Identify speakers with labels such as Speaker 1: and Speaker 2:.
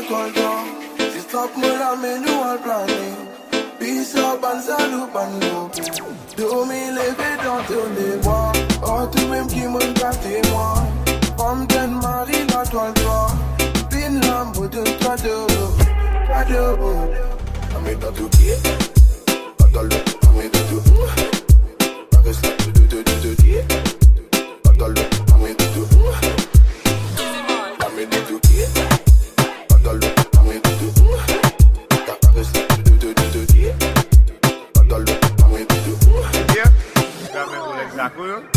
Speaker 1: toile d'or. Si stop me la mais nous on plané. Pisa banza nous bando. 2000 levé dans tous les bois. Oh tout même qui me gâté moi. Fontaine Marie la toile d'or. Bin lambeau de toi de. I made that to get. I made that to. I guess like to do. I made that to. I made that to get. I made that to. I guess like to do. I made that to.
Speaker 2: Yeah, got me exactly.